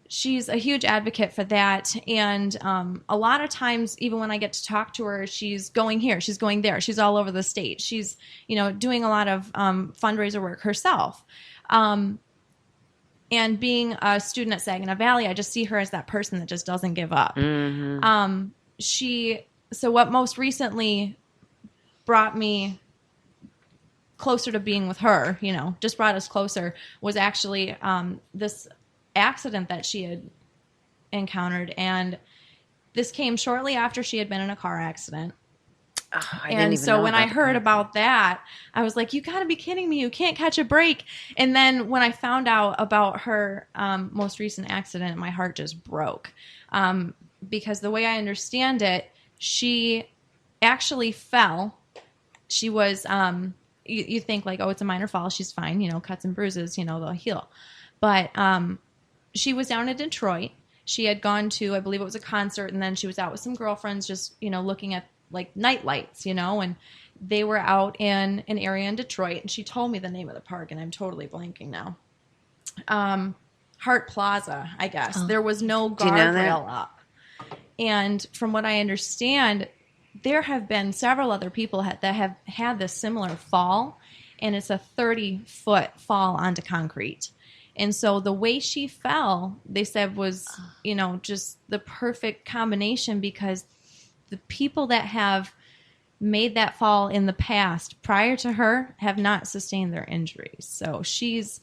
she's a huge advocate for that. And a lot of times, even when I get to talk to her, she's going here, she's going there, she's all over the state. She's, doing a lot of fundraiser work herself. And being a student at Saginaw Valley, I just see her as that person that just doesn't give up. Mm-hmm. So what most recently brought me closer to being with her, just brought us closer, was actually this accident that she had encountered. And this came shortly after she had been in a car accident. And so when I heard about that, I was like, you got to be kidding me. You can't catch a break. And then when I found out about her most recent accident, my heart just broke. Because the way I understand it, she actually fell. She was, you think like, oh, it's a minor fall. She's fine. Cuts and bruises, they'll heal. But she was down in Detroit. She had gone to, I believe it was a concert, and then she was out with some girlfriends just, looking at like night lights, and they were out in an area in Detroit, and she told me the name of the park, and I'm totally blanking now. Hart Plaza, I guess. Oh. There was no guardrail up. And from what I understand, there have been several other people that have had this similar fall, and it's a 30-foot fall onto concrete. And so the way she fell, they said was, just the perfect combination, because the people that have made that fall in the past prior to her have not sustained their injuries. So she's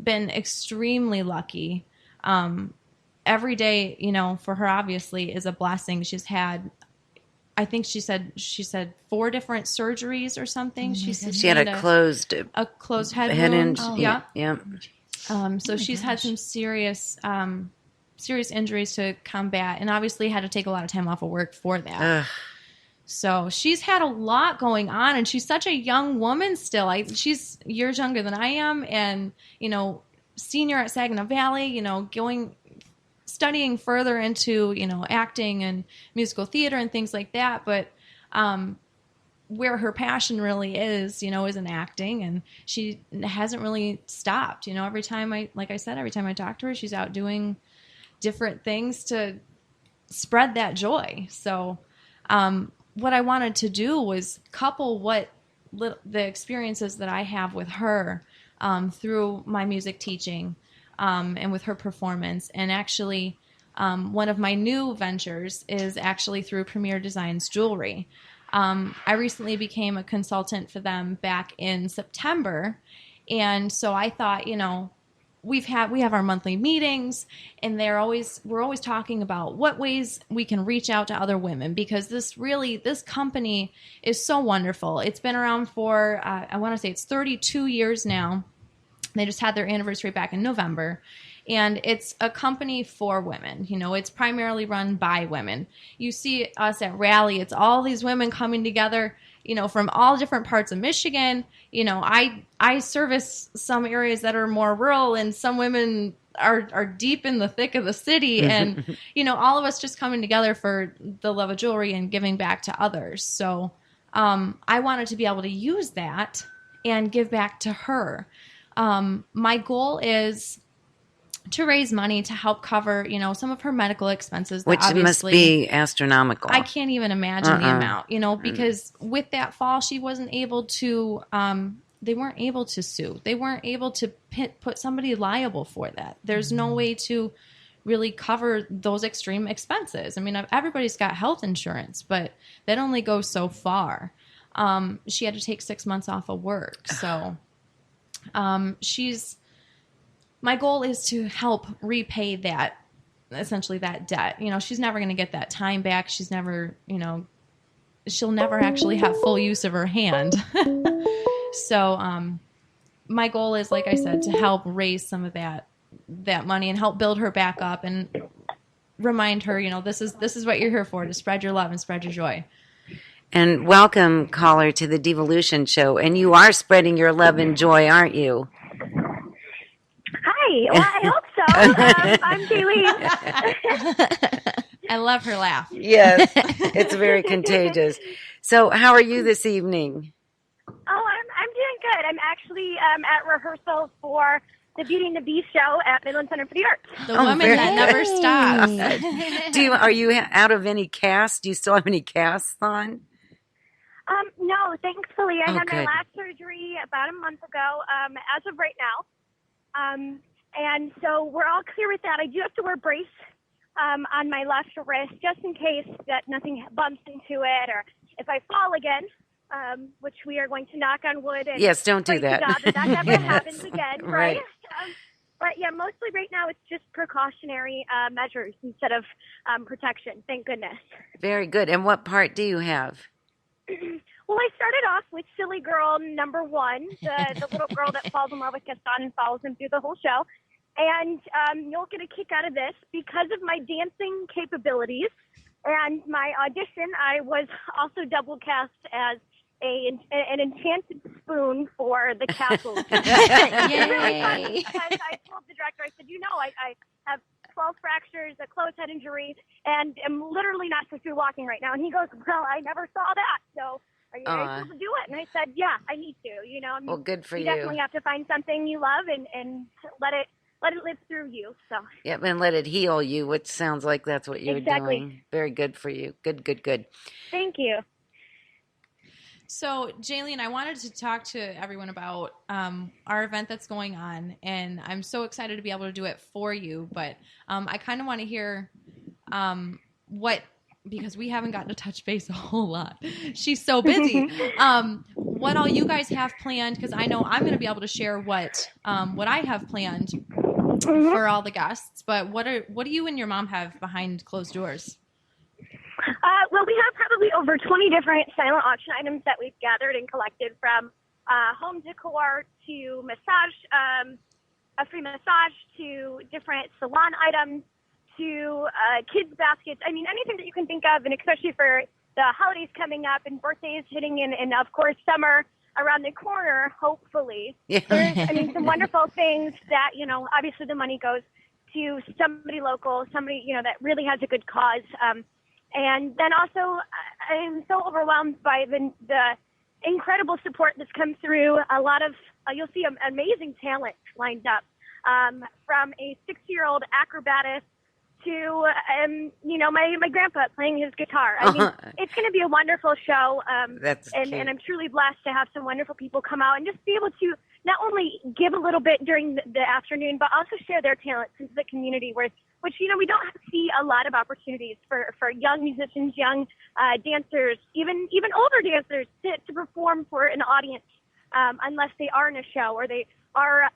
been extremely lucky. Every day, for her obviously is a blessing. She's had, I think she said 4 different surgeries or something. Mm-hmm. She had a closed head wound. Oh. Yeah. So she's had some serious injuries to combat, and obviously had to take a lot of time off of work for that. Ugh. So she's had a lot going on, and she's such a young woman still. She's years younger than I am, and, senior at Saginaw Valley, studying further into, acting and musical theater and things like that. But where her passion really is in acting, and she hasn't really stopped. Every time I talk to her, she's out doing different things to spread that joy. So what I wanted to do was couple the experiences that I have with her through my music teaching and with her performance. And actually, one of my new ventures is actually through Premier Designs Jewelry. I recently became a consultant for them back in September. And so I thought, we have our monthly meetings, and we're always talking about what ways we can reach out to other women, because this company is so wonderful. It's been around for, I want to say it's 32 years now. They just had their anniversary back in November. And it's a company for women. It's primarily run by women. You see us at Rally, it's all these women coming together, from all different parts of Michigan. I service some areas that are more rural, and some women are deep in the thick of the city. And, all of us just coming together for the love of jewelry and giving back to others. So I wanted to be able to use that and give back to her. My goal is to raise money to help cover, some of her medical expenses. Which must be astronomical. I can't even imagine the amount, because with that fall, she wasn't able to, they weren't able to sue. They weren't able to put somebody liable for that. There's no way to really cover those extreme expenses. I mean, everybody's got health insurance, but that only goes so far. She had to take 6 months off of work. So my goal is to help repay that, essentially that debt. She's never going to get that time back. She's never, she'll never actually have full use of her hand. So my goal is, like I said, to help raise some of that money and help build her back up and remind her, this is what you're here for, to spread your love and spread your joy. And welcome, caller, to the Devolution Show. And you are spreading your love and joy, aren't you? Hi. Well, I hope so. I'm Kaylee. I love her laugh. Yes, it's very contagious. So how are you this evening? Oh, I'm doing good. I'm actually at rehearsal for the Beauty and the Beast show at Midland Center for the Arts. The woman that never stops. Are you out of any casts? Do you still have any casts on? No, thankfully I had my good. last surgery about a month ago, as of right now. And so we're all clear with that. I do have to wear a brace on my left wrist just in case that nothing bumps into it or if I fall again, which we are going to knock on wood. And yes, don't do that. God that never happens again, Right. But yeah, mostly right now it's just precautionary measures instead of protection. Thank goodness. Very good. And what part do you have? Well, I started off with silly girl number 1, the little girl that falls in love with Gaston and follows him through the whole show. And you'll get a kick out of this because of my dancing capabilities and my audition. I was also double cast as an enchanted spoon for the castle. Yay! Because I told the director, I said, I have 12 fractures, a closed head injury, and am literally not supposed to be walking right now. And he goes, well, I never saw that, so are you able to do it? And I said, yeah, I need to. Well, good for you. You definitely have to find something you love and let it live through you. So Yep, and let it heal you, which sounds like that's what you're Exactly. doing. Very good for you. Good. Thank you. So, Jaylene, I wanted to talk to everyone about our event that's going on, and I'm so excited to be able to do it for you, but I kind of want to hear because we haven't gotten to touch base a whole lot. She's so busy. What all you guys have planned, because I know I'm going to be able to share what I have planned for all the guests, but what do you and your mom have behind closed doors? Well, we have probably over 20 different silent auction items that we've gathered and collected, from home decor to massage, a free massage, to different salon items, to kids' baskets. I mean, anything that you can think of, and especially for the holidays coming up and birthdays hitting and of course, summer around the corner, hopefully. Yeah. There's, some wonderful things that, obviously the money goes to somebody local, somebody, that really has a good cause. And then also, I'm so overwhelmed by the incredible support that's come through. A lot of, you'll see amazing talent lined up, from a 60-year-old acrobatist to, my grandpa playing his guitar. I mean, it's going to be a wonderful show. That's cute. And I'm truly blessed to have some wonderful people come out and just be able to not only give a little bit during the afternoon, but also share their talents into the community, which we don't see a lot of opportunities for young musicians, young dancers, even older dancers to perform for an audience, unless they are in a show or they are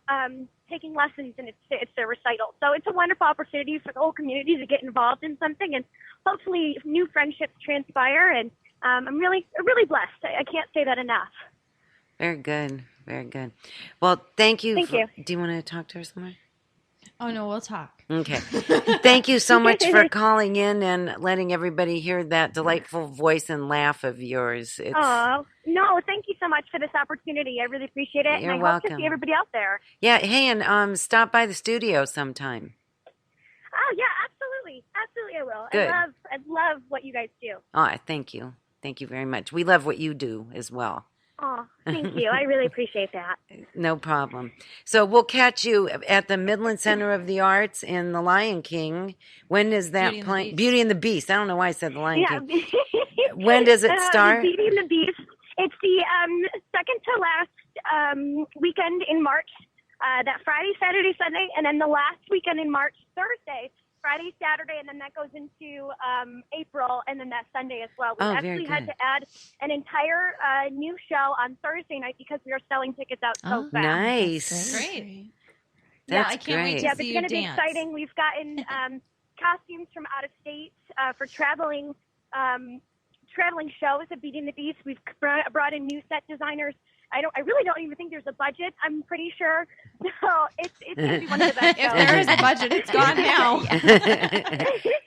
taking lessons and it's their recital. So it's a wonderful opportunity for the whole community to get involved in something, and hopefully new friendships transpire. And I'm really blessed. I can't say that enough. Very good. Well, thank you. Thank you. Do you want to talk to her somewhere? Oh, no, we'll talk. Okay. Thank you so much for calling in and letting everybody hear that delightful voice and laugh of yours. Oh, no, thank you so much for this opportunity. I really appreciate it. You're and I welcome. hope to see everybody out there. Yeah. Hey, and stop by the studio sometime. Oh, yeah, absolutely. Absolutely, I will. Good. I love what you guys do. Oh, thank you. Thank you very much. We love what you do as well. Oh, thank you. I really appreciate that. No problem. So we'll catch you at the Midland Center of the Arts in The Lion King. When is that playing? Beauty and the Beast. I don't know why I said The Lion King. When does it start? Beauty and the Beast. It's the second to last weekend in March. That Friday, Saturday, Sunday, and then the last weekend in March, Thursday, Friday, Saturday, and then that goes into April, and then that Sunday as well. We actually had to add an entire new show on Thursday night because we are selling tickets out so fast. Nice. Great. That's I can't wait to Yeah, see it's you going to be dance. exciting. We've gotten costumes from out of state for traveling shows at Beauty and the Beast. We've brought in new set designers. I really don't even think there's a budget. I'm pretty sure. So it's going to be one of the best shows. If there is a budget, it's gone now.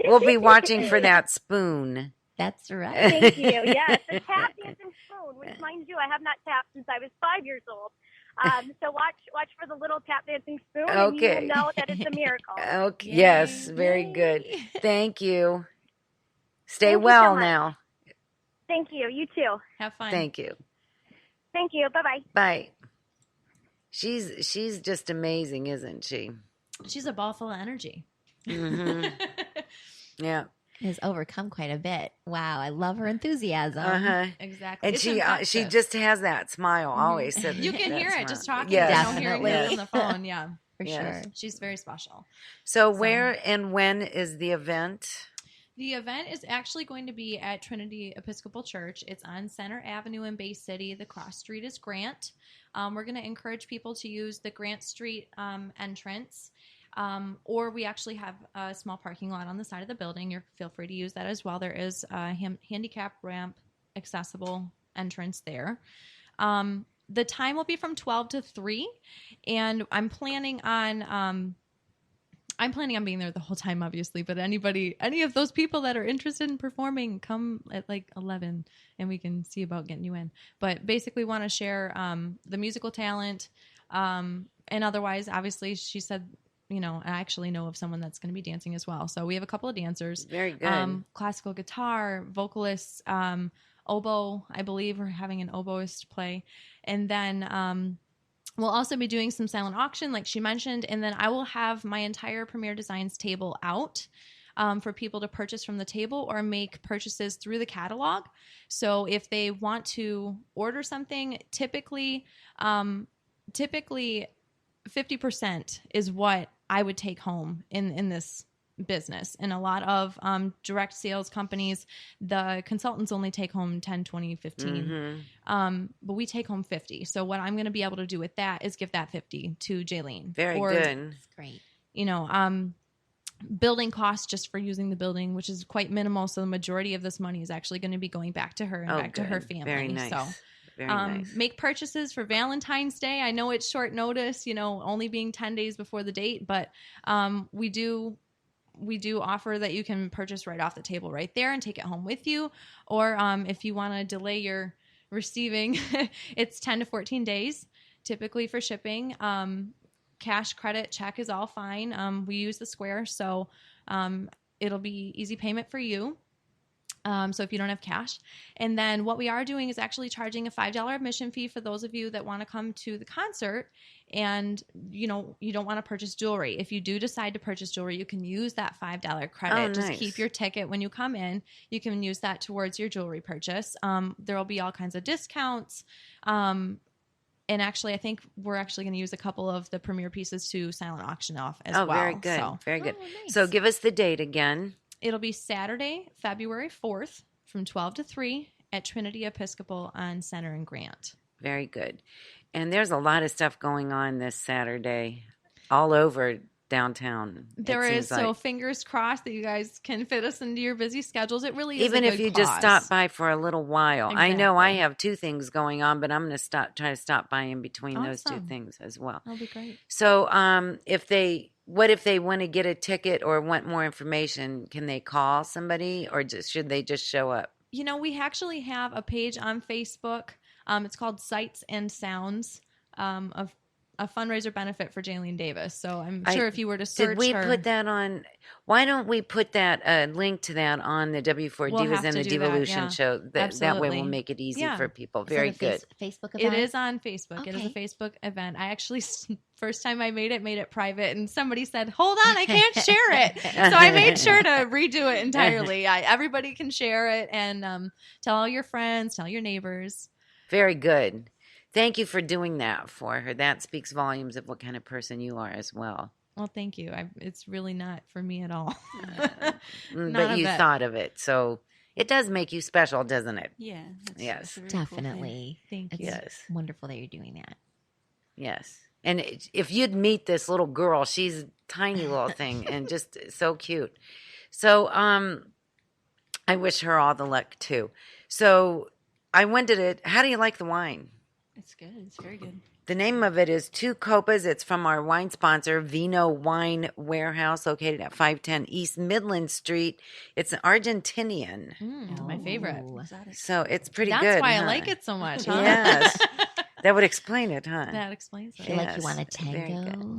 We'll be watching for that spoon. That's right. Thank you. Yes, the tap dancing spoon, which, mind you, I have not tapped since I was 5 years old. So watch for the little tap dancing spoon, and you will know that it's a miracle. Okay. Yes, very good. Thank you. Stay Thank you well so much. now. Thank you. You too. Have fun. Thank you. Thank you. Bye-bye. Bye. She's just amazing, isn't she? She's a ball full of energy. Mm-hmm. Yeah. Has overcome quite a bit. Wow, I love her enthusiasm. Exactly. And she just has that smile always. You can hear it just talking. Yes. Hearing her from the phone. Yeah, for sure. She's very special. So where and when is the event? The event is actually going to be at Trinity Episcopal Church. It's on Center Avenue in Bay City. The cross street is Grant. We're going to encourage people to use the Grant Street entrance. Or we actually have a small parking lot on the side of the building. Feel free to use that as well. There is a handicap ramp accessible entrance there. The time will be from 12 to 3, and I'm planning on being there the whole time, obviously. But any of those people that are interested in performing, come at like 11, and we can see about getting you in. But basically, want to share the musical talent, and otherwise, obviously, she said. I actually know of someone that's going to be dancing as well. So we have a couple of dancers. Very good. Classical guitar, vocalists, oboe, I believe we're having an oboist play. And then we'll also be doing some silent auction, like she mentioned. And then I will have my entire Premier Designs table out for people to purchase from the table or make purchases through the catalog. So if they want to order something, typically 50% is what I would take home in this business. And a lot of direct sales companies, the consultants only take home 10, 20, 15. But we take home 50. So what I'm going to be able to do with that is give that 50 to Jaylene. Very good. That's great. Building costs just for using the building, which is quite minimal. So the majority of this money is actually going to be going back to her and back to her family. Very nice. So Very nice. Make purchases for Valentine's Day. I know it's short notice, only being 10 days before the date, but we do offer that you can purchase right off the table right there and take it home with you. Or if you want to delay your receiving, it's 10 to 14 days typically for shipping. Cash, credit, check is all fine. We use the Square, so it'll be easy payment for you. So if you don't have cash. And then what we are doing is actually charging a $5 admission fee for those of you that want to come to the concert and, you don't want to purchase jewelry. If you do decide to purchase jewelry, you can use that $5 credit. Oh, nice. Just keep your ticket when you come in. You can use that towards your jewelry purchase. There will be all kinds of discounts. And actually, I think we're actually going to use a couple of the premier pieces to silent auction off as well. Oh, very good. So. Very good. Nice. So give us the date again. It'll be Saturday, February 4th from 12 to 3 at Trinity Episcopal on Center and Grant. Very good. And there's a lot of stuff going on this Saturday all over downtown. There is. So fingers crossed that you guys can fit us into your busy schedules. It really is even a if good you cause. just stop by for a little while. Exactly. I know I have 2 things going on, but I'm going to try to stop by in between those 2 Awesome. things as well. That'll be great. So what if they want to get a ticket or want more information? Can they call somebody or should they just show up? We actually have a page on Facebook. It's called Sights and Sounds of a fundraiser benefit for Jaylene Davis. So I'm sure if you were to search did we her, put that on? Why don't we put that link to that on the W4 We'll Divas have and to the do that, Devolution yeah. show? That way Absolutely. we'll make it easy Yeah. for people. Is Very that a good. Facebook event? it is on Facebook. It is a Okay. Facebook event. I actually, first time I made it private, and somebody said, "Hold on, I can't share it." So I made sure to redo it entirely. Everybody can share it, and tell all your friends, tell your neighbors. Very good. Thank you for doing that for her. That speaks volumes of what kind of person you are as well. Well, thank you. It's really not for me at all. But you thought of it. So it does make you special, doesn't it? Yeah. Yes. that's a really cool thing. Definitely. Thank you. Yes. Wonderful that you're doing that. Yes. And if you'd meet this little girl, she's a tiny little thing and just so cute. So I wish her all the luck too. So I wondered how do you like the wine? It's good. It's very good. The name of it is Two Copas. It's from our wine sponsor, Vino Wine Warehouse, located at 510 East Midland Street. It's an Argentinian. My favorite. Oh. Exotic. So it's pretty That's good. why I huh? like it so much, huh? Yes. That would explain it, huh? That explains it. Feel like you Yes, want a very tango.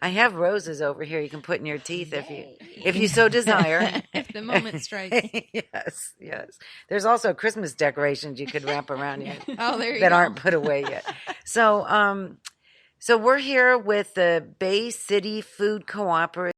I have roses over here you can put in your teeth if you so desire. If the moment strikes. Yes. There's also Christmas decorations you could wrap around you Oh, there you that go. aren't put away yet. So we're here with the Bay City Food Cooperative.